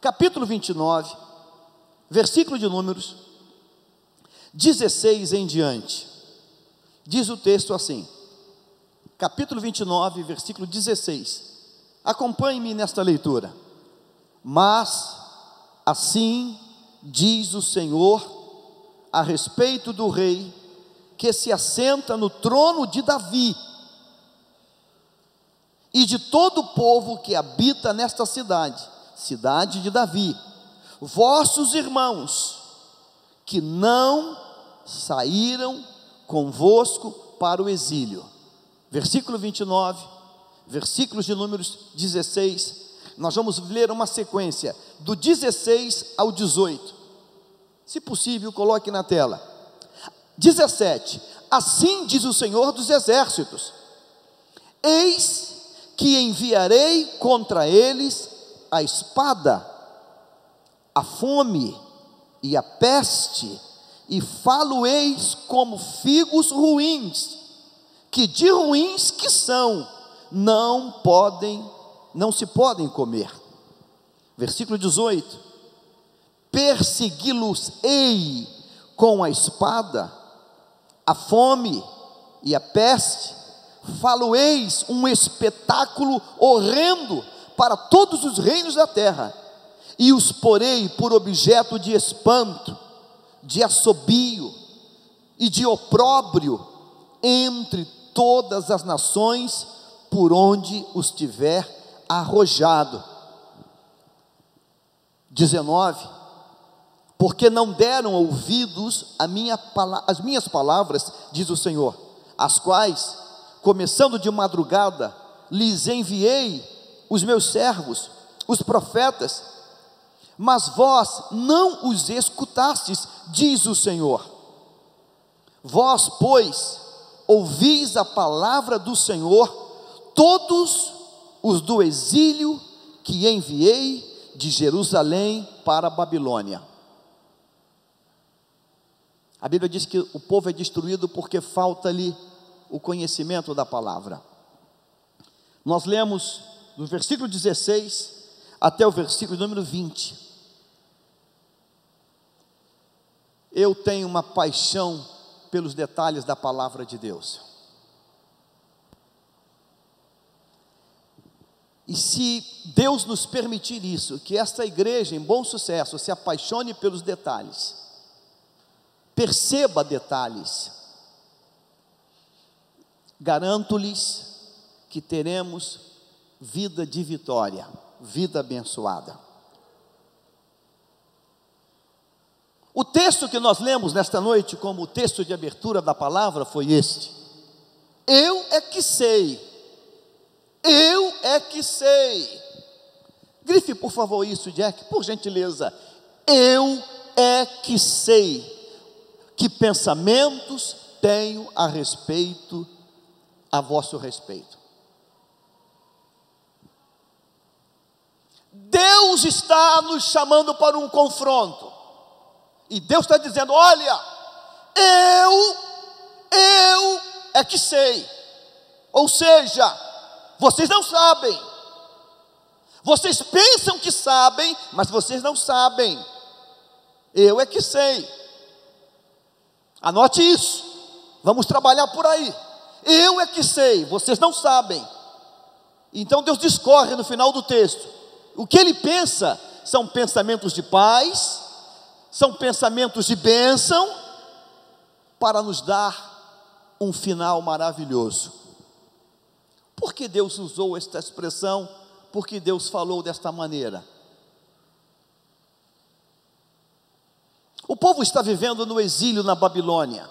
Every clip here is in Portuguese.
capítulo 29, versículo de Números 16 em diante. Diz o texto assim, capítulo 29, versículo 16. Acompanhe-me nesta leitura. Mas assim diz o Senhor a respeito do rei que se assenta no trono de Davi e de todo o povo que habita nesta cidade, cidade de Davi, vossos irmãos que não saíram convosco para o exílio. Versículo 29, versículos de Números 16, nós vamos ler uma sequência, do 16 ao 18, se possível coloque na tela. 17, assim diz o Senhor dos exércitos, eis que enviarei contra eles a espada, a fome e a peste, e falo-eis como figos ruins, que de ruins que são, não se podem comer. Versículo 18, persegui-los-ei com a espada, a fome e a peste, falo-eis um espetáculo horrendo para todos os reinos da terra, e os porei por objeto de espanto, de assobio e de opróbrio entre todas as nações por onde os tiver arrojado. 19, porque não deram ouvidos às minhas palavras, diz o Senhor, as quais, começando de madrugada, lhes enviei os meus servos, os profetas, mas vós não os escutastes, diz o Senhor. Vós, pois, ouvis a palavra do Senhor, todos os do exílio que enviei de Jerusalém para a Babilônia. A Bíblia diz que o povo é destruído porque falta-lhe o conhecimento da palavra. Nós lemos do versículo 16 até o versículo número 20. Eu tenho uma paixão pelos detalhes da palavra de Deus. E se Deus nos permitir isso, que esta igreja em bom sucesso se apaixone pelos detalhes, perceba detalhes, garanto-lhes que teremos vida de vitória, vida abençoada. O texto que nós lemos nesta noite como o texto de abertura da palavra foi este: eu é que sei, eu é que sei. Grife por favor isso, Jack, por gentileza. Eu é que sei que pensamentos tenho a vosso respeito. Deus está nos chamando para um confronto. E Deus está dizendo: olha, eu é que sei. Ou seja, vocês não sabem. Vocês pensam que sabem, mas vocês não sabem. Eu é que sei. Anote isso. Vamos trabalhar por aí. Eu é que sei, vocês não sabem. Então Deus discorre no final do texto. O que Ele pensa são pensamentos de paz, são pensamentos de bênção, para nos dar um final maravilhoso. Por que Deus usou esta expressão? Por que Deus falou desta maneira? O povo está vivendo no exílio na Babilônia.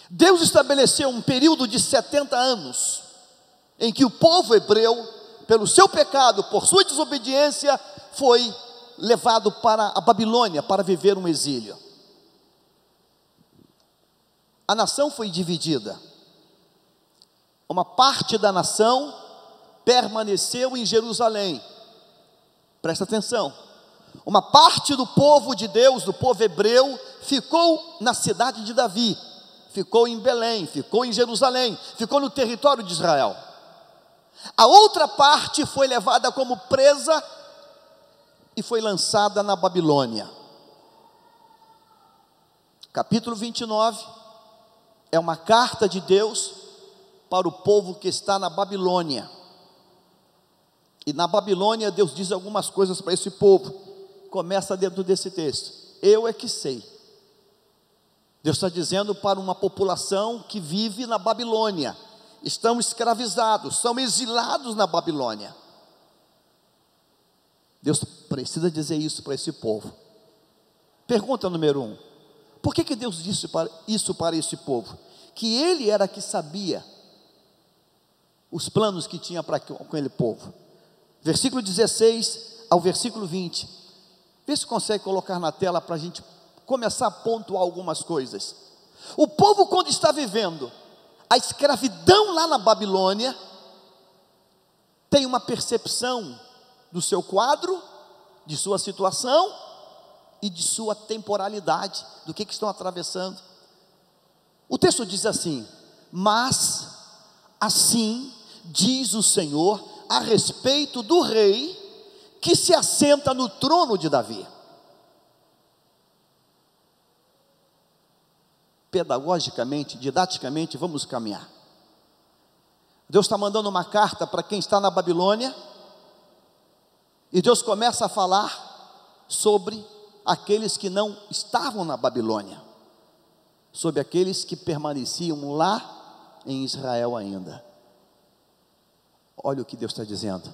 Deus estabeleceu um período de 70 anos, em que o povo hebreu, pelo seu pecado, por sua desobediência, foi levado para a Babilônia para viver um exílio. A nação foi dividida. Uma parte da nação permaneceu em Jerusalém. Presta atenção. Uma parte do povo de Deus, do povo hebreu, ficou na cidade de Davi, ficou em Belém, ficou em Jerusalém, ficou no território de Israel. A outra parte foi levada como presa e foi lançada na Babilônia. Capítulo 29 é uma carta de Deus para o povo que está na Babilônia. E na Babilônia Deus diz algumas coisas para esse povo. Começa dentro desse texto: eu é que sei. Deus está dizendo para uma população que vive na Babilônia, estão escravizados, são exilados na Babilônia. Deus precisa dizer isso para esse povo. Pergunta número 1: por que Deus disse isso para esse povo? Que Ele era que sabia os planos que tinha para com aquele povo. Versículo 16 ao versículo 20. Vê se consegue colocar na tela para a gente começar a pontuar algumas coisas. O povo, quando está vivendo a escravidão lá na Babilônia, tem uma percepção do seu quadro, de sua situação e de sua temporalidade, do que estão atravessando. O texto diz assim: mas assim diz o Senhor a respeito do rei que se assenta no trono de Davi. Pedagogicamente, didaticamente, vamos caminhar. Deus está mandando uma carta para quem está na Babilônia, e Deus começa a falar sobre aqueles que não estavam na Babilônia, sobre aqueles que permaneciam lá em Israel ainda. Olha o que Deus está dizendo: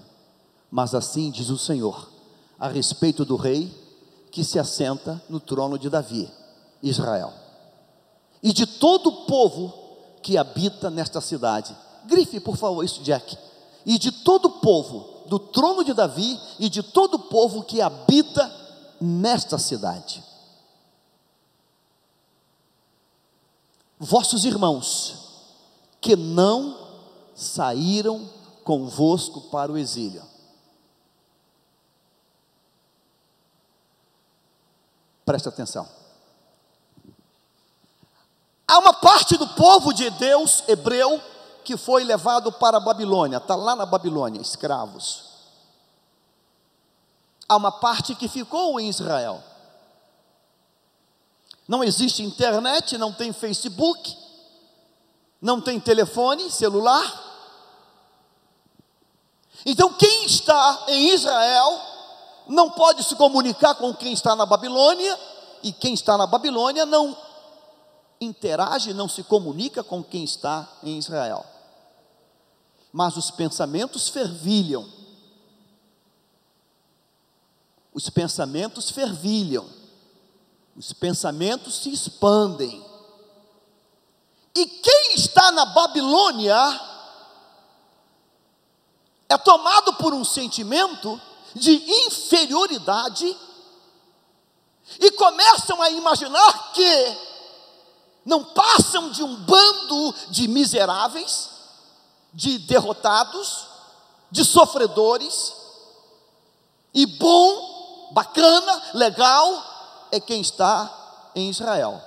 mas assim diz o Senhor a respeito do rei que se assenta no trono de Davi, Israel, e de todo o povo que habita nesta cidade. Grife, por favor, isso, Jack. E de todo o povo do trono de Davi e de todo o povo que habita nesta cidade. Vossos irmãos que não saíram convosco para o exílio. Presta atenção. Há uma parte do povo de Deus, hebreu, que foi levado para a Babilônia, está lá na Babilônia, escravos. Há uma parte que ficou em Israel. Não existe internet, não tem Facebook, não tem telefone celular. Então quem está em Israel não pode se comunicar com quem está na Babilônia, e quem está na Babilônia não interage, não se comunica com quem está em Israel. Mas os pensamentos fervilham. Os pensamentos fervilham. Os pensamentos se expandem. E quem está na Babilônia é tomado por um sentimento de inferioridade e começam a imaginar que não passam de um bando de miseráveis, de derrotados, de sofredores, e bom, bacana, legal é quem está em Israel.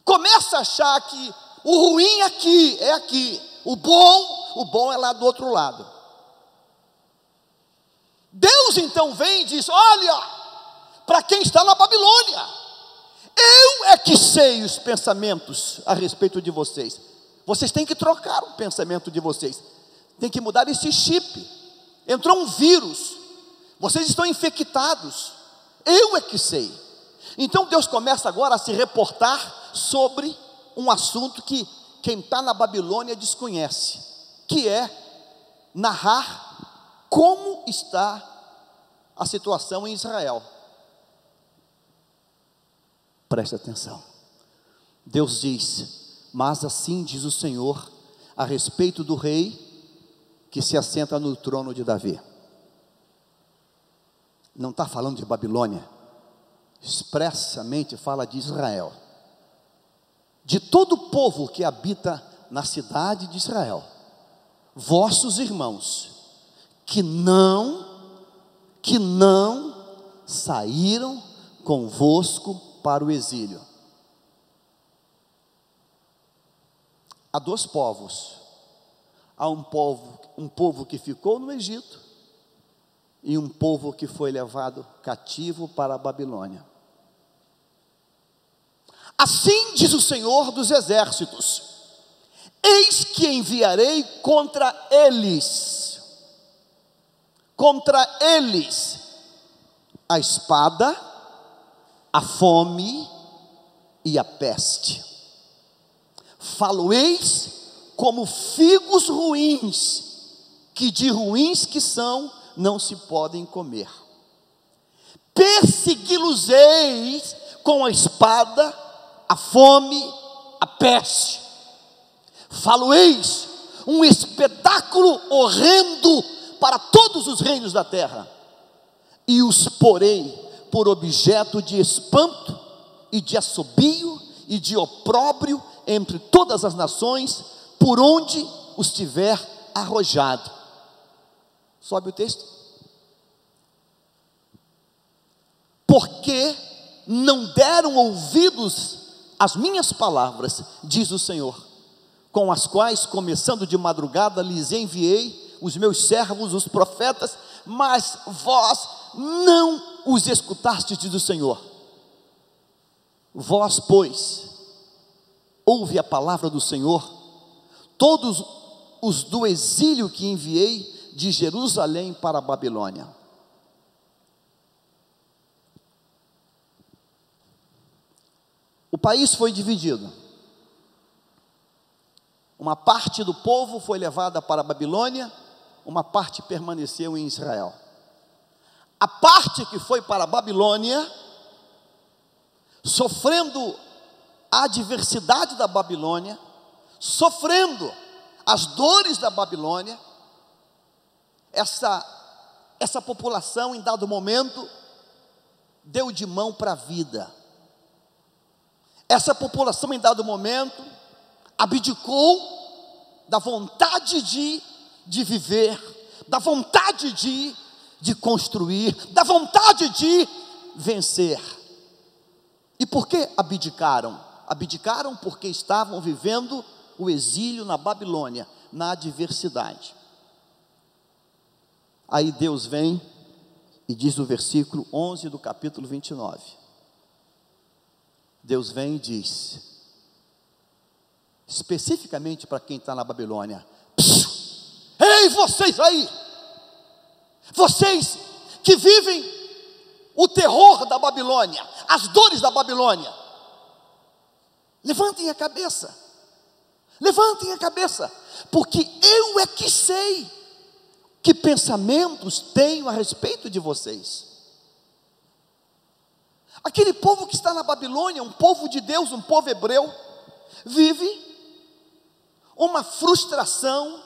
Começa a achar que o ruim aqui é aqui, o bom é lá do outro lado. Deus então vem e diz: olha, para quem está na Babilônia, eu é que sei os pensamentos a respeito de vocês. Vocês têm que trocar o pensamento de vocês, tem que mudar esse chip. Entrou um vírus, vocês estão infectados, eu é que sei. Então Deus começa agora a se reportar sobre um assunto que quem está na Babilônia desconhece, que é narrar como está a situação em Israel. Preste atenção. Deus diz: mas assim diz o Senhor a respeito do rei que se assenta no trono de Davi. Não está falando de Babilônia, expressamente fala de Israel. De todo o povo que habita na cidade de Israel, vossos irmãos que não saíram convosco para o exílio. Há dois povos, Há um povo que ficou no Egito e um povo que foi levado cativo para a Babilônia. Assim diz o Senhor dos Exércitos: eis que enviarei contra eles a espada, a fome e a peste. Falo-eis como figos ruins, que de ruins que são, não se podem comer. Persegui-los-eis com a espada, a fome, a peste. Falo-eis um espetáculo horrendo para todos os reinos da terra, e os porei por objeto de espanto e de assobio e de opróbrio entre todas as nações, por onde os tiver arrojado. Sobe o texto. Porque não deram ouvidos às minhas palavras, diz o Senhor, com as quais, começando de madrugada, lhes enviei os meus servos, os profetas, mas vós não os escutastes, diz o Senhor. Vós, pois, ouve a palavra do Senhor, todos os do exílio que enviei de Jerusalém para a Babilônia. O país foi dividido. Uma parte do povo foi levada para a Babilônia, uma parte permaneceu em Israel. A parte que foi para a Babilônia, sofrendo a adversidade da Babilônia, sofrendo as dores da Babilônia, essa população, em dado momento, deu de mão para a vida. Essa população, em dado momento, abdicou da vontade de viver, da vontade de construir, da vontade de vencer. E por que abdicaram? Abdicaram porque estavam vivendo o exílio na Babilônia, na adversidade. Aí Deus vem e diz no versículo 11 do capítulo 29. Deus vem e diz, especificamente para quem está na Babilônia: ei, vocês aí, vocês que vivem o terror da Babilônia, as dores da Babilônia, levantem a cabeça, porque eu é que sei que pensamentos tenho a respeito de vocês. Aquele povo que está na Babilônia, um povo de Deus, um povo hebreu, vive uma frustração,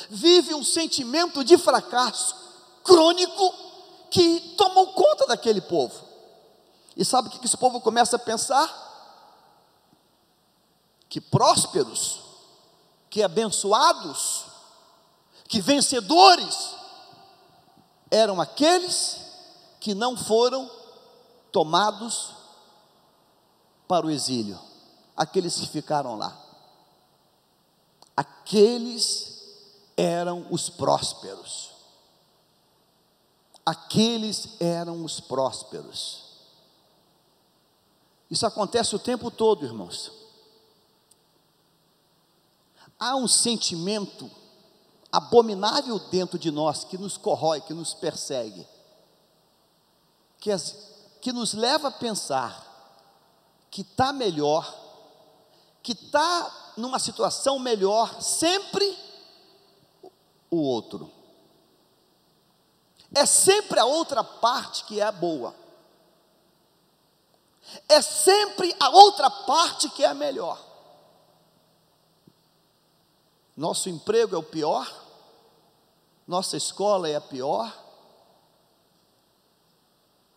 vive um sentimento de fracasso crônico que tomou conta daquele povo. E sabe o que esse povo começa a pensar? Que prósperos, que abençoados, que vencedores eram aqueles que não foram tomados para o exílio, aqueles que ficaram lá. Aqueles eram os prósperos. Aqueles eram os prósperos. Isso acontece o tempo todo, irmãos. Há um sentimento abominável dentro de nós que nos corrói, que nos persegue, que nos leva a pensar que está melhor, que está numa situação melhor sempre o outro. É sempre a outra parte que é a boa. É sempre a outra parte que é a melhor. Nosso emprego é o pior, nossa escola é a pior,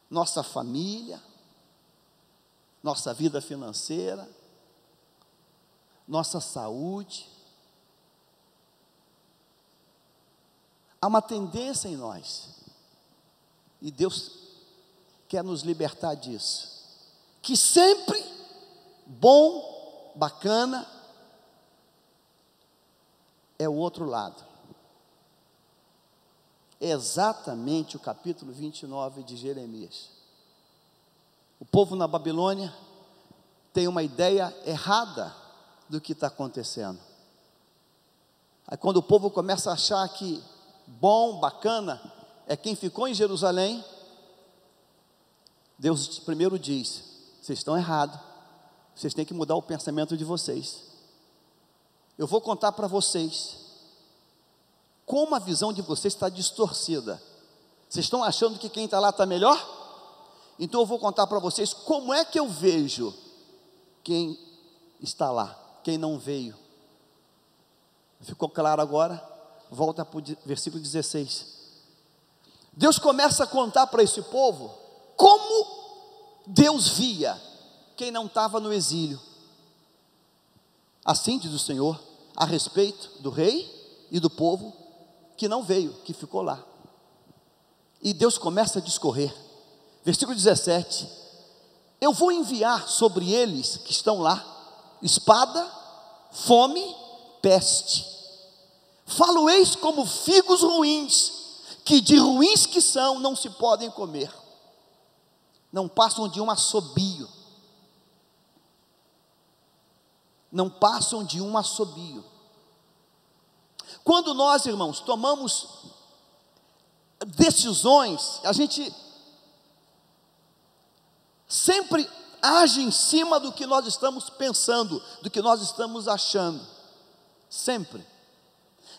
nossa família, nossa vida financeira, nossa saúde. Há uma tendência em nós, e Deus quer nos libertar disso, que sempre bom, bacana, é o outro lado. É exatamente o capítulo 29 de Jeremias. O povo na Babilônia tem uma ideia errada do que está acontecendo. Aí quando o povo começa a achar que bom, bacana, é quem ficou em Jerusalém, Deus primeiro diz: vocês estão errados, vocês têm que mudar o pensamento de vocês. Eu vou contar para vocês como a visão de vocês está distorcida. Vocês estão achando que quem está lá está melhor? Então eu vou contar para vocês como é que eu vejo quem está lá, quem não veio. Ficou claro agora? Volta para o versículo 16. Deus começa a contar para esse povo como Deus via quem não estava no exílio. Assim diz o Senhor a respeito do rei e do povo que não veio, que ficou lá. E Deus começa a discorrer. Versículo 17: eu vou enviar sobre eles que estão lá espada, fome, peste. Falo-eis como figos ruins, que de ruins que são não se podem comer, não passam de um assobio. Não passam de um assobio. Quando nós, irmãos, tomamos decisões, a gente sempre age em cima do que nós estamos pensando, do que nós estamos achando, sempre.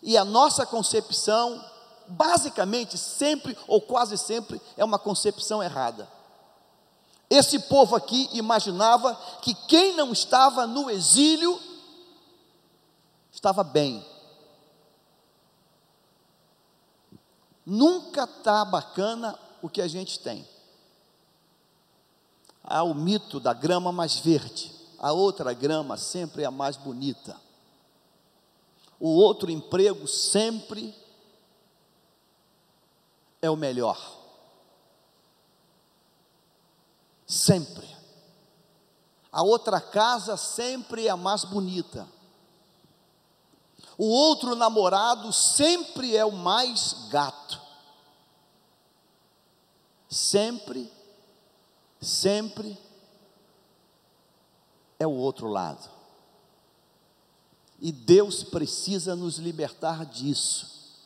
E a nossa concepção, basicamente, sempre ou quase sempre, é uma concepção errada. Esse povo aqui imaginava que quem não estava no exílio estava bem. Nunca está bacana o que a gente tem. Há o mito da grama mais verde, a outra grama sempre é a mais bonita. O outro emprego sempre é o melhor. Sempre. A outra casa sempre é a mais bonita. O outro namorado sempre é o mais gato. Sempre é o outro lado. E Deus precisa nos libertar disso.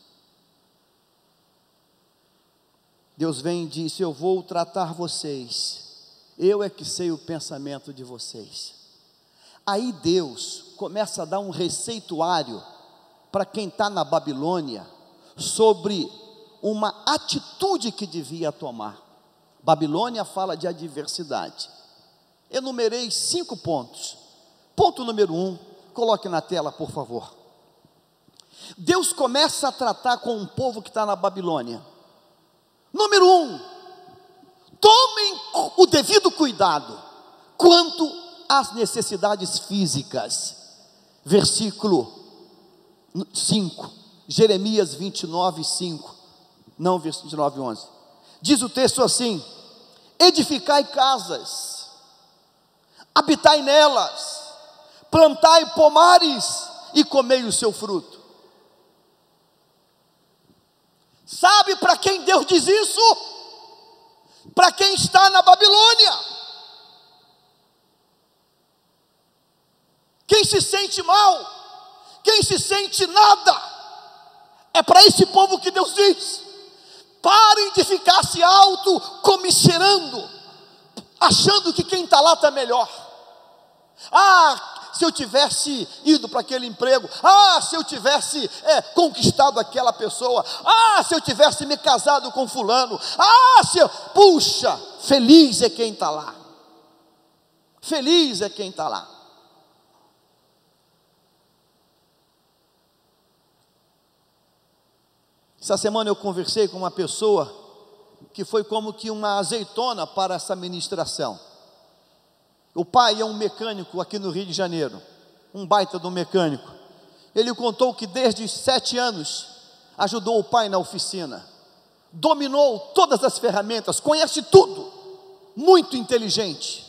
Deus vem e diz: eu vou tratar vocês, eu é que sei o pensamento de vocês. Aí Deus começa a dar um receituário para quem está na Babilônia, sobre uma atitude que devia tomar. Babilônia fala de adversidade. Enumerei 5 pontos. Ponto número 1, coloque na tela, por favor. Deus começa a tratar com um povo que está na Babilônia. Número 1, tomem o devido cuidado quanto às necessidades físicas. Versículo 5, Jeremias 29, 5, não 29, 11. Diz o texto assim: edificai casas, habitai nelas, plantai pomares e comei o seu fruto. Sabe para quem Deus diz isso? Para quem está na Babilônia. Quem se sente mal, quem se sente nada, é para esse povo que Deus diz: parem de ficar se autocomisserando, achando que quem está lá está melhor. Se eu tivesse ido para aquele emprego, se eu tivesse conquistado aquela pessoa, se eu tivesse me casado com fulano, puxa, feliz é quem está lá. Feliz é quem está lá. Essa semana eu conversei com uma pessoa que foi como que uma azeitona para essa ministração. O pai é um mecânico aqui no Rio de Janeiro, um baita de um mecânico. Ele contou que desde os 7 anos ajudou o pai na oficina, dominou todas as ferramentas, conhece tudo, muito inteligente.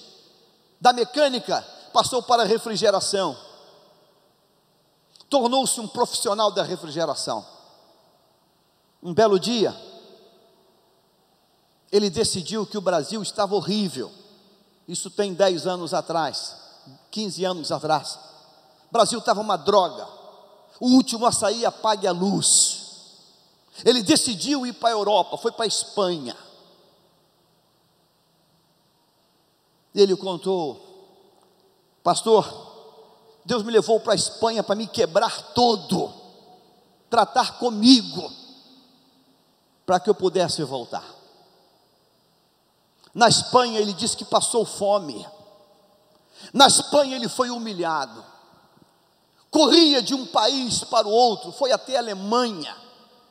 Da mecânica passou para a refrigeração. tornou-se um profissional da refrigeração. Um belo dia, ele decidiu que o Brasil estava horrível. Isso tem 10 anos atrás, 15 anos atrás. O Brasil estava uma droga. O último a sair apague a luz. Ele decidiu ir para a Europa, foi para a Espanha. Ele contou: pastor, Deus me levou para a Espanha para me quebrar todo, tratar comigo, para que eu pudesse voltar. Na Espanha ele disse que passou fome. Na Espanha ele foi humilhado. Corria de um país para o outro, foi até a Alemanha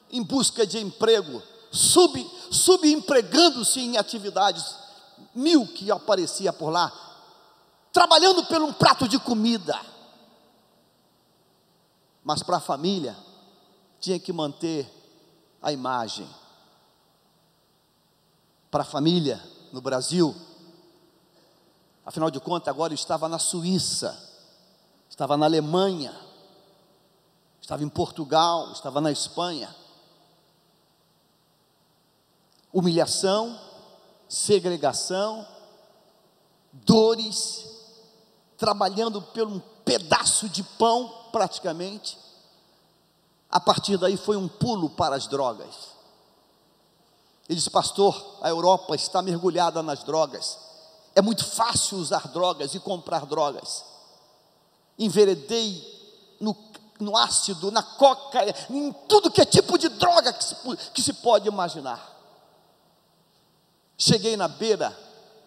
em busca de emprego, subempregando-se em atividades mil que aparecia por lá, trabalhando por um prato de comida. Mas para a família tinha que manter a imagem. Para a família no Brasil, afinal de contas agora estava na Suíça, estava na Alemanha, estava em Portugal, estava na Espanha. Humilhação, segregação, dores, trabalhando por um pedaço de pão praticamente. A partir daí foi um pulo para as drogas. Ele disse: pastor, a Europa está mergulhada nas drogas, é muito fácil usar drogas e comprar drogas. Enveredei no ácido, na coca, em tudo que é tipo de droga que se pode imaginar. Cheguei na beira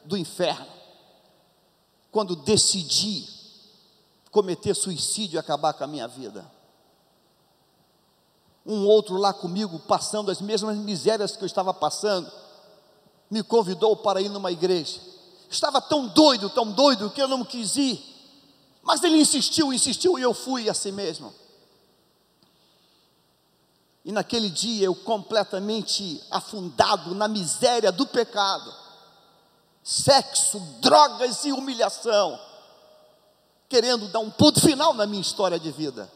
do inferno, quando decidi cometer suicídio e acabar com a minha vida. Um outro lá comigo, passando as mesmas misérias que eu estava passando, me convidou para ir numa igreja. Estava tão doido que eu não quis ir, mas ele insistiu e eu fui assim mesmo. E naquele dia eu completamente afundado na miséria do pecado, sexo, drogas e humilhação, querendo dar um ponto final na minha história de vida.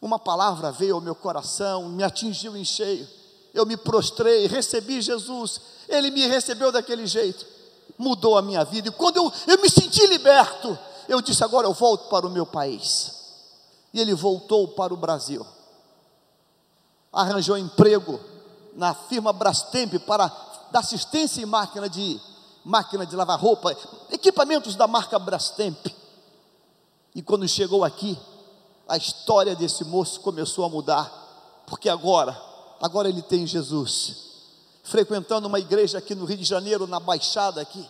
Uma palavra veio ao meu coração, me atingiu em cheio. Eu me prostrei, recebi Jesus. Ele me recebeu daquele jeito, mudou a minha vida. E quando eu me senti liberto, eu disse: agora eu volto para o meu país. E ele voltou para o Brasil, arranjou emprego na firma Brastemp para dar assistência em máquina de lavar roupa, equipamentos da marca Brastemp. E quando chegou aqui, a história desse moço começou a mudar, porque agora ele tem Jesus, frequentando uma igreja aqui no Rio de Janeiro, na Baixada aqui.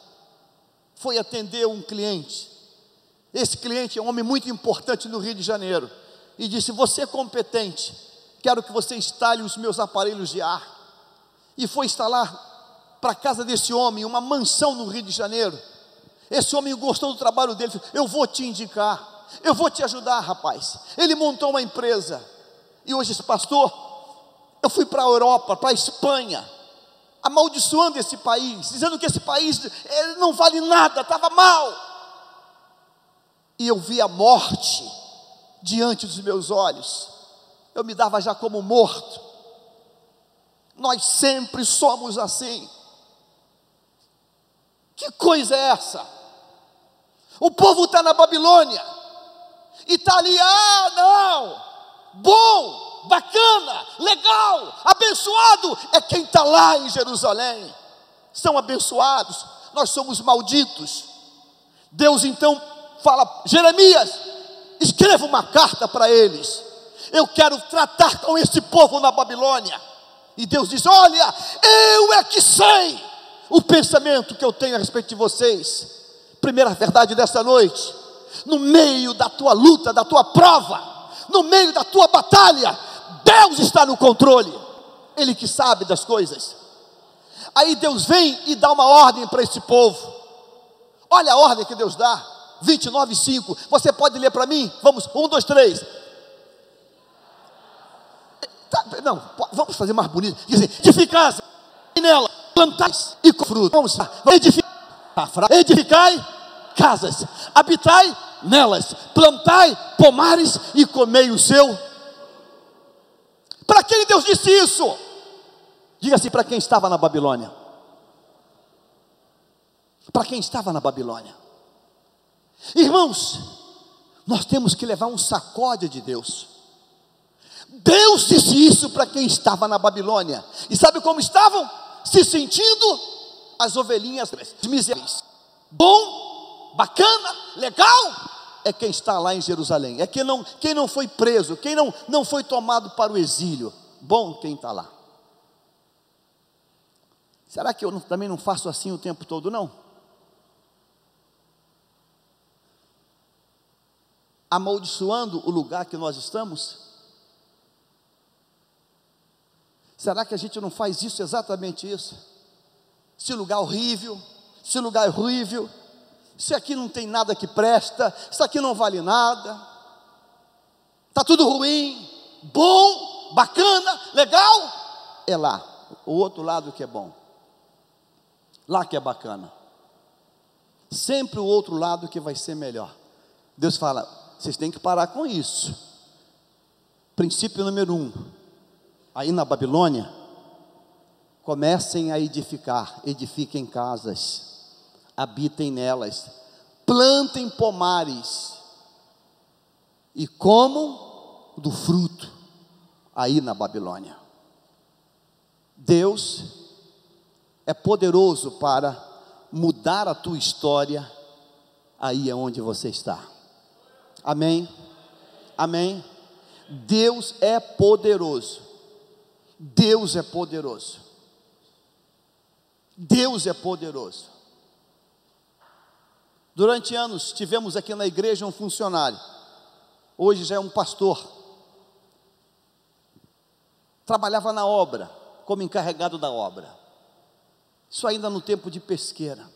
Foi atender um cliente. Esse cliente é um homem muito importante no Rio de Janeiro, e disse: você é competente, quero que você instale os meus aparelhos de ar. E foi instalar para a casa desse homem, uma mansão no Rio de Janeiro. Esse homem gostou do trabalho dele, disse: eu vou te indicar, eu vou te ajudar, rapaz. Ele montou uma empresa, e hoje esse pastor, eu fui para a Europa, para a Espanha, amaldiçoando esse país, dizendo que esse país não vale nada, estava mal. E eu vi a morte diante dos meus olhos, eu me dava já como morto. Nós sempre somos assim. Que coisa é essa? O povo está na Babilônia, e está ali: não, bom, bacana, legal, abençoado é quem está lá em Jerusalém. São abençoados, nós somos malditos. Deus então fala: Jeremias, escreva uma carta para eles, eu quero tratar com esse povo na Babilônia. E Deus diz: olha, eu é que sei o pensamento que eu tenho a respeito de vocês. Primeira verdade dessa noite: no meio da tua luta, da tua prova, no meio da tua batalha, Deus está no controle, Ele que sabe das coisas. Aí Deus vem e dá uma ordem para esse povo. Olha a ordem que Deus dá, 29:5, você pode ler para mim? Vamos, 1, 2, 3. Não, vamos fazer mais bonito. Diz assim: edificai nela, plantais e com fruto. Vamos edificai casas, habitai nelas, plantai pomares e comei o seu. Para quem Deus disse isso? Diga assim, para quem estava na Babilônia. Para quem estava na Babilônia. Irmãos, nós temos que levar um sacode de Deus. Deus disse isso para quem estava na Babilônia. E sabe como estavam? Se sentindo as ovelhinhas miseráveis. Bom, bacana, legal, é quem está lá em Jerusalém. É quem não foi preso, quem não foi tomado para o exílio. Bom quem está lá. Será que eu também não faço assim o tempo todo, não? Amaldiçoando o lugar que nós estamos? Será que a gente não faz isso, exatamente isso? Se lugar horrível, se lugar é horrível, se aqui não tem nada que presta, isso aqui não vale nada, está tudo ruim, bom, bacana, legal, é lá, o outro lado que é bom, lá que é bacana, sempre o outro lado que vai ser melhor. Deus fala, vocês têm que parar com isso. Princípio número 1, aí na Babilônia, comecem a edificar, edifiquem casas, habitem nelas, plantem pomares e comam do fruto aí na Babilônia. Deus é poderoso para mudar a tua história aí onde você está. Amém? Amém? Deus é poderoso. Deus é poderoso. Deus é poderoso. Durante anos tivemos aqui na igreja um funcionário, hoje já é um pastor, trabalhava na obra, como encarregado da obra, isso ainda no tempo de Pesqueira,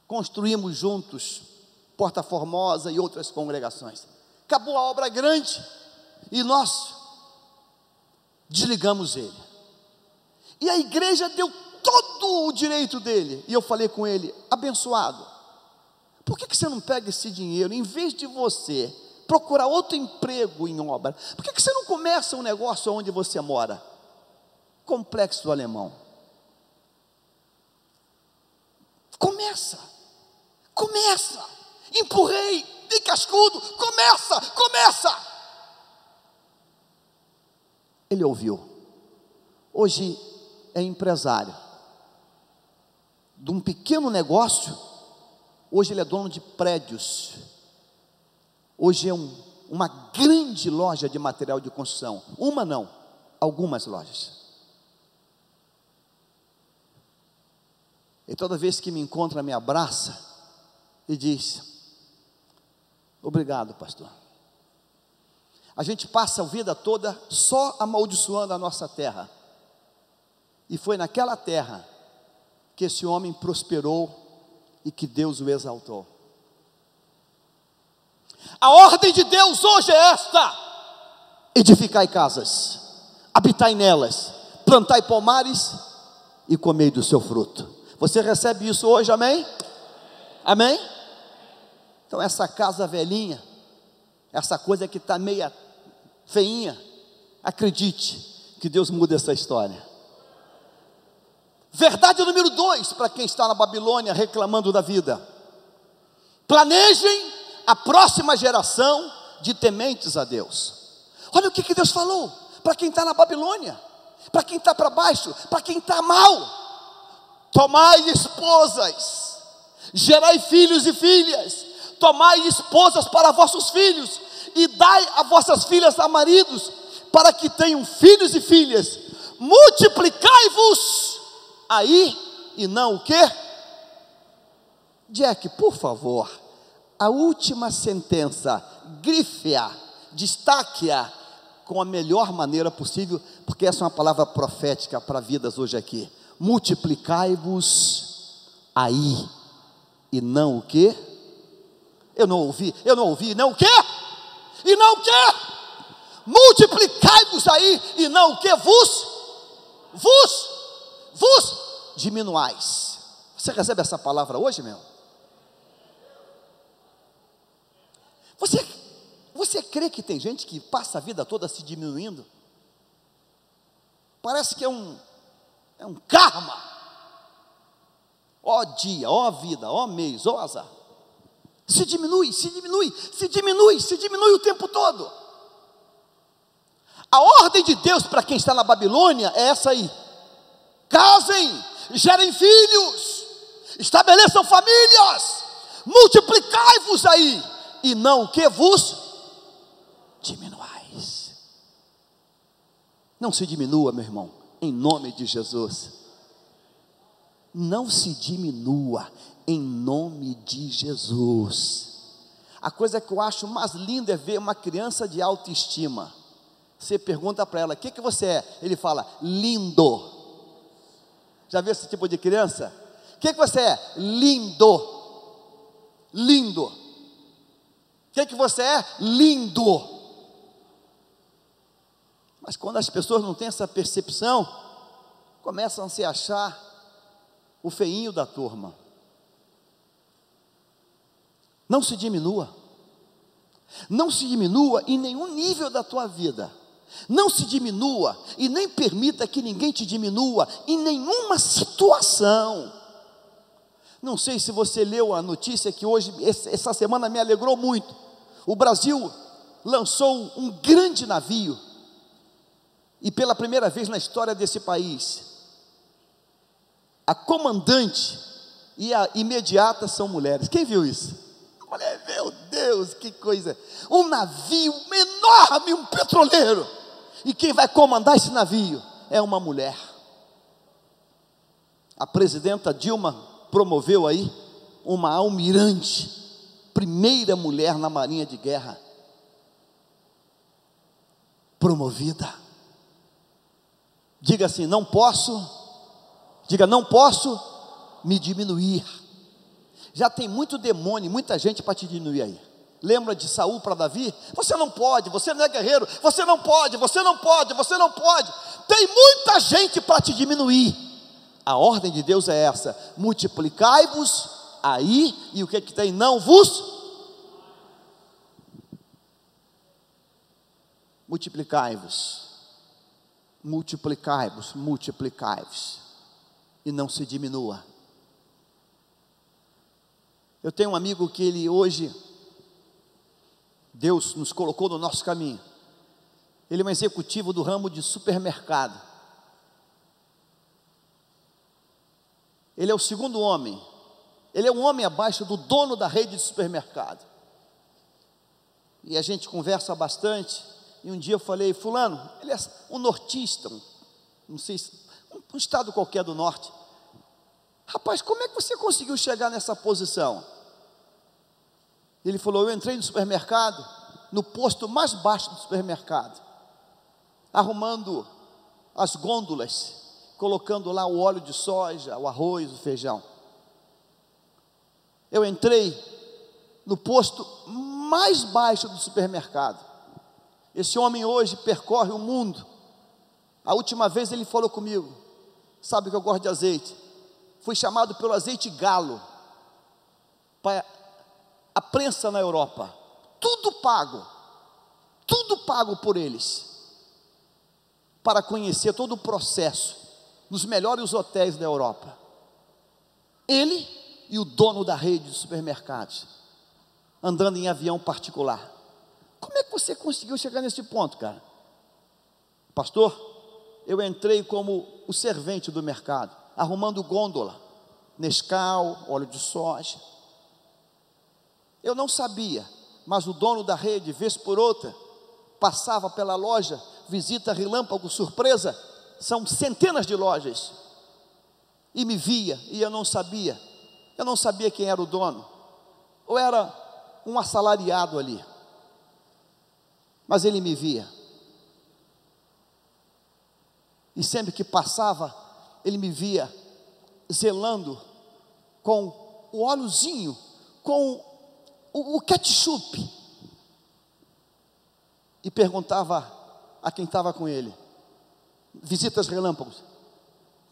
construímos juntos Porta Formosa e outras congregações, acabou a obra grande, e nós desligamos ele, e a igreja deu todo o direito dele, e eu falei com ele, abençoado, por que você não pega esse dinheiro, em vez de você procurar outro emprego em obra, por que você não começa um negócio onde você mora? Complexo do Alemão. Começa, empurrei, de cascudo, começa. Ele ouviu, hoje é empresário, de um pequeno negócio, hoje ele é dono de prédios, hoje é uma grande loja de material de construção, uma não, algumas lojas, e toda vez que me encontra me abraça, e diz, obrigado pastor, a gente passa a vida toda só amaldiçoando a nossa terra, e foi naquela terra, que esse homem prosperou, e que Deus o exaltou. A ordem de Deus hoje é esta: edificai casas, habitai nelas, plantai pomares, e comei do seu fruto. Você recebe isso hoje, amém? Amém? Então essa casa velhinha, essa coisa que está meia feinha, acredite, que Deus muda essa história. Verdade número 2, para quem está na Babilônia reclamando da vida: planejem a próxima geração de tementes a Deus. Olha o que Deus falou para quem está na Babilônia, para quem está para baixo, para quem está mal: tomai esposas, gerai filhos e filhas, tomai esposas para vossos filhos, e dai a vossas filhas a maridos, para que tenham filhos e filhas, multiplicai-vos aí, e não o quê? Jack, por favor, a última sentença, grife-a, destaque-a com a melhor maneira possível, porque essa é uma palavra profética para vidas hoje aqui. Multiplicai-vos aí, e não o quê? Eu não ouvi, não o quê? E não o quê? Multiplicai-vos aí, e não o quê? Vos diminuais. Você recebe essa palavra hoje, meu? Você crê que tem gente que passa a vida toda se diminuindo? Parece que é um karma. Ó dia, ó vida, ó mês, ó azar. Se diminui, se diminui, se diminui, se diminui o tempo todo. A ordem de Deus para quem está na Babilônia é essa aí: casem, gerem filhos, estabeleçam famílias, multiplicai-vos aí, e não que vos diminuais. Não se diminua, meu irmão, em nome de Jesus. Não se diminua, em nome de Jesus. A coisa que eu acho mais linda é ver uma criança de autoestima. Você pergunta para ela: o que você é? Ele fala: lindo. Já viu esse tipo de criança? O que você é? Lindo. Lindo. O que você é? Lindo. Mas quando as pessoas não têm essa percepção, começam a se achar o feinho da turma. Não se diminua. Não se diminua em nenhum nível da tua vida. Não se diminua e nem permita que ninguém te diminua em nenhuma situação. Não sei se você leu a notícia que hoje, essa semana me alegrou muito. O Brasil lançou um grande navio, e pela primeira vez na história desse país, a comandante e a imediata são mulheres. Quem viu isso? Olha, meu Deus, que coisa! Um navio enorme, um petroleiro, e quem vai comandar esse navio é uma mulher. A presidenta Dilma promoveu aí uma almirante, primeira mulher na Marinha de Guerra, promovida. Diga assim: não posso, diga, não posso me diminuir. Já tem muito demônio, muita gente para te diminuir aí. Lembra de Saul para Davi? Você não pode, você não é guerreiro, você não pode, você não pode, você não pode. Tem muita gente para te diminuir. A ordem de Deus é essa: multiplicai-vos aí, e o que tem? Não vos multiplicai-vos, multiplicai-vos, multiplicai-vos, e não se diminua. Eu tenho um amigo que ele hoje, Deus nos colocou no nosso caminho. Ele é um executivo do ramo de supermercado. Ele é o segundo homem. Ele é um homem abaixo do dono da rede de supermercado. E a gente conversa bastante. E um dia eu falei: fulano, ele é um nortista, não sei se, um estado qualquer do norte. Rapaz, como é que você conseguiu chegar nessa posição? Ele falou: eu entrei no supermercado, no posto mais baixo do supermercado, arrumando as gôndolas, colocando lá o óleo de soja, o arroz, o feijão. Eu entrei no posto mais baixo do supermercado. Esse homem hoje percorre o mundo. A última vez ele falou comigo: sabe que eu gosto de azeite? Fui chamado pelo azeite Galo para a prensa na Europa. Tudo pago por eles, para conhecer todo o processo nos melhores hotéis da Europa. Ele e o dono da rede de supermercados, andando em avião particular. Como é que você conseguiu chegar nesse ponto, cara? Pastor, eu entrei como o servente do mercado, arrumando gôndola, Nescau, óleo de soja. Eu não sabia, mas o dono da rede, vez por outra, passava pela loja, visita relâmpago, surpresa, são centenas de lojas, e me via, e eu não sabia quem era o dono, ou era um assalariado ali, mas ele me via, e sempre que passava, ele me via zelando com o óleozinho, com o ketchup, e perguntava a quem estava com ele, visitas relâmpagos: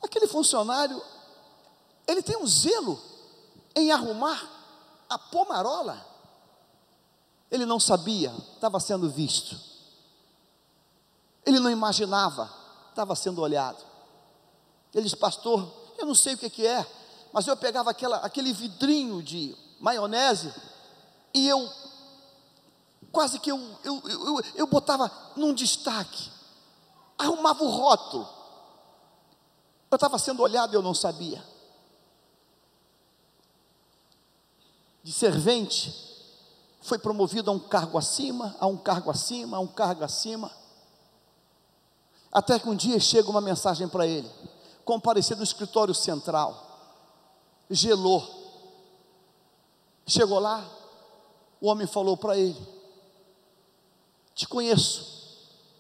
aquele funcionário, ele tem um zelo em arrumar a pomarola, Ele não sabia, estava sendo visto. Ele não imaginava, estava sendo olhado. Ele disse: pastor, eu não sei o que é, mas eu pegava aquele vidrinho de maionese e eu quase que eu botava num destaque, arrumava o rótulo. Eu estava sendo olhado e eu não sabia. De servente, foi promovido a um cargo acima, a um cargo acima, a um cargo acima, até que um dia chega uma mensagem para ele, comparecer no escritório central, gelou, chegou lá, o homem falou para ele: te conheço.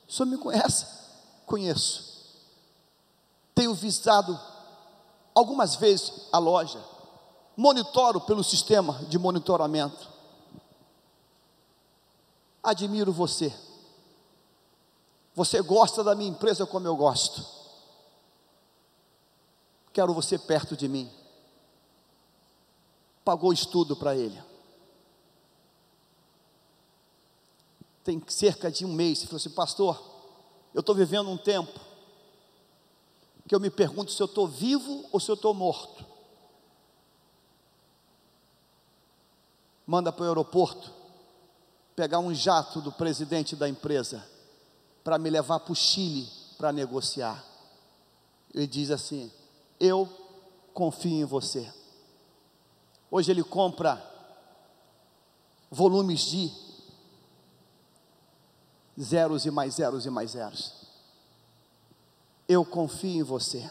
O senhor me conhece? Conheço. Tenho visitado algumas vezes a loja, monitoro pelo sistema de monitoramento. Admiro você. Você gosta da minha empresa como eu gosto. Quero você perto de mim. Pagou estudo para ele. Tem cerca de um mês, ele falou assim: pastor, eu estou vivendo um tempo que eu me pergunto se eu estou vivo ou se eu estou morto. Manda para o aeroporto pegar um jato do presidente da empresa para me levar para o Chile para negociar. Ele diz assim: eu confio em você. Hoje ele compra volumes de zeros e mais zeros e mais zeros. Eu confio em você.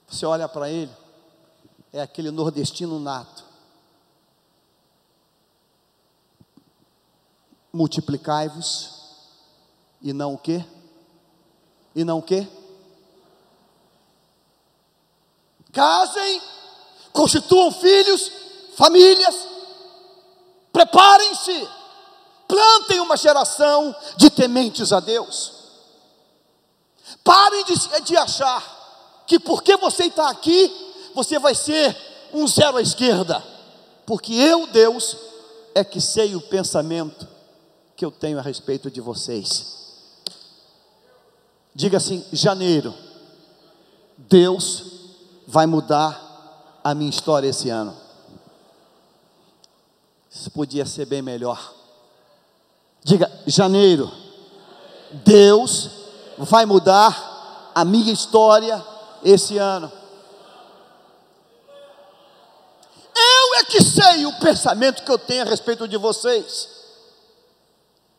Você olha para ele, é aquele nordestino nato. Multiplicai-vos, e não o quê? E não o quê? Casem, constituam filhos, famílias, preparem-se, plantem uma geração de tementes a Deus. Parem de achar que porque você está aqui, você vai ser um zero à esquerda, porque eu, Deus, é que sei o pensamento que eu tenho a respeito de vocês. Diga assim: janeiro, Deus vai mudar a minha história esse ano. Isso podia ser bem melhor. Diga: janeiro, Deus vai mudar a minha história esse ano. Eu é que sei o pensamento que eu tenho a respeito de vocês.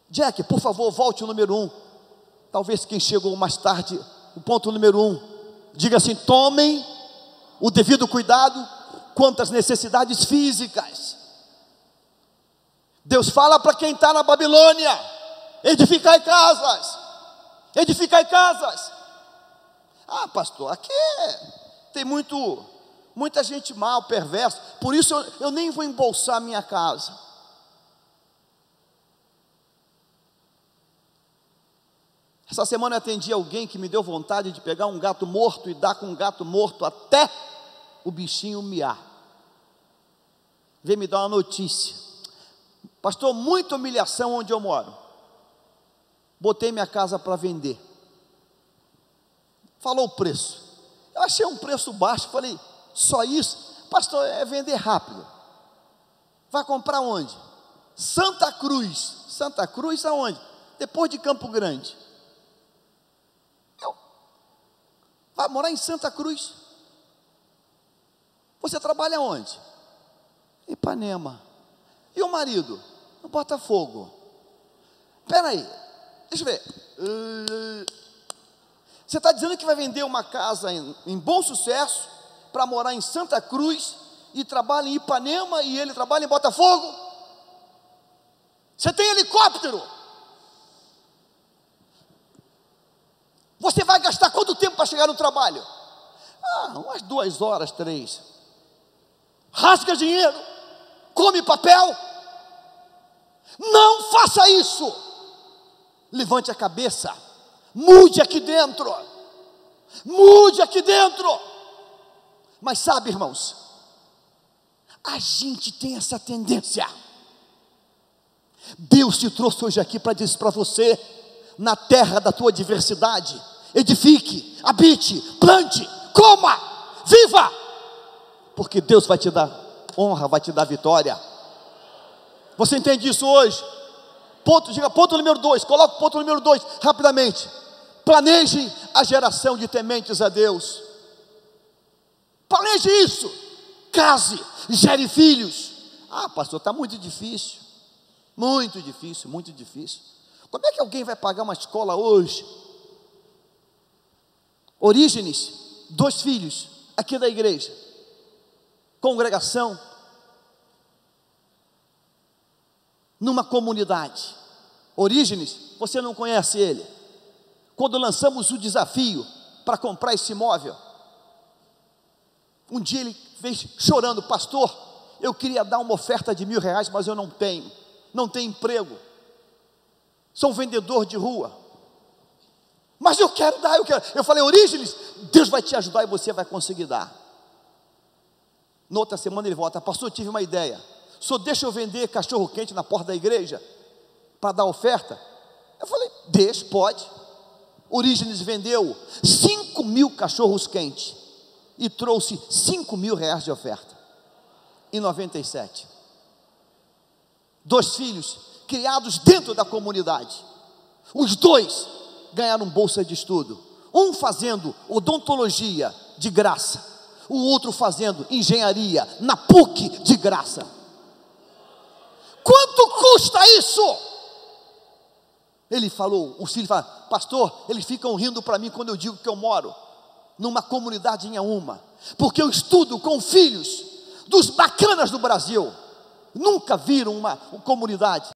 Jack, por favor, volte o número 1. Talvez quem chegou mais tarde, o ponto número 1. Diga assim: tomem o devido cuidado quanto às necessidades físicas. Deus fala para quem está na Babilônia: edificai casas, edificai casas. Ah, pastor, aqui tem muita gente mal, perversa, por isso eu nem vou embolsar a minha casa. Essa semana eu atendi alguém que me deu vontade de pegar um gato morto e dar com um gato morto até o bichinho miar. Veio me dar uma notícia: pastor, muita humilhação onde eu moro. Botei minha casa para vender. Falou o preço. Eu achei um preço baixo. Falei: só isso? Pastor, é vender rápido. Vai comprar onde? Santa Cruz. Santa Cruz aonde? Depois de Campo Grande. Vai morar em Santa Cruz. Você trabalha onde? Ipanema. E o marido? No Botafogo. Espera aí, deixa eu ver. Você está dizendo que vai vender uma casa em Bom Sucesso para morar em Santa Cruz e trabalha em Ipanema e ele trabalha em Botafogo? Você tem helicóptero? Você vai gastar quanto tempo para chegar no trabalho? Umas 2 horas, 3. Rasga dinheiro, come papel. Não faça isso. Levante a cabeça, mude aqui dentro. Mude aqui dentro. Mas sabe, irmãos, a gente tem essa tendência. Deus te trouxe hoje aqui para dizer para você, na terra da tua adversidade, edifique, habite, plante, coma, viva, porque Deus vai te dar honra, vai te dar vitória. Você entende isso hoje? Diga ponto número 2, coloca o ponto número 2 rapidamente. Planeje a geração de tementes a Deus. Planeje isso. Case, gere filhos. Ah, pastor, está muito difícil. Muito difícil, muito difícil. Como é que alguém vai pagar uma escola hoje? Orígenes, 2 filhos, aqui da igreja. Congregação. Numa comunidade. Orígenes, você não conhece ele. Quando lançamos o desafio para comprar esse imóvel, um dia ele veio chorando: pastor, eu queria dar uma oferta de R$1.000, mas eu não tenho emprego, sou um vendedor de rua, mas eu quero dar, eu falei: Orígenes, Deus vai te ajudar e você vai conseguir dar. Na outra semana ele volta: pastor, eu tive uma ideia, só deixa eu vender cachorro quente na porta da igreja, para dar oferta. Eu falei: deixa, pode. Orígenes vendeu 5.000 cachorros quentes e trouxe R$5.000 de oferta, em 97. 2 filhos, criados dentro da comunidade, os 2 ganharam bolsa de estudo, um fazendo odontologia de graça, o outro fazendo engenharia na PUC de graça. Quanto custa isso? Ele falou, os filhos falaram: pastor, eles ficam rindo para mim quando eu digo que eu moro numa comunidade em Inhaúma, porque eu estudo com filhos dos bacanas do Brasil, nunca viram uma comunidade.